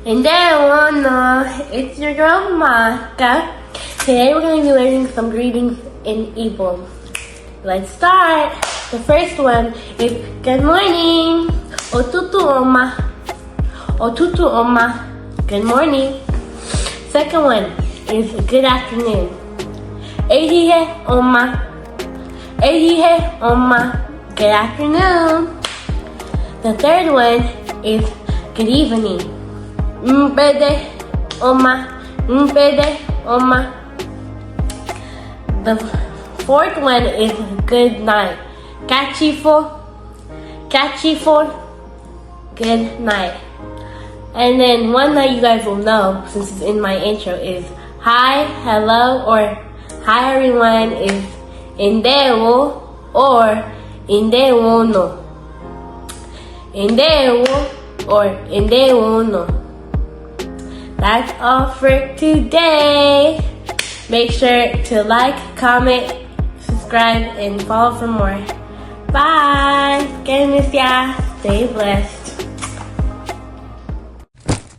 And then, it's your girl Maka. Today we're going to be learning some greetings in Igbo. Let's start. The first one is good morning. Otutu oma. Otutu oma. Good morning. Second one is good afternoon. Ehihe oma. Ehihe oma. Good afternoon. The third one is good evening. Mbede oma. Mbede oma. The fourth one is good night. Kachifo. Kachifo. Good night. And then one that you guys will know, since it's in my intro, is hi, hello, or hi everyone is Indewo or Indewo no. Indewo or Indewo no. That's all for today. Make sure to like, comment, subscribe, and follow for more. Bye. Good miss ya. Stay blessed.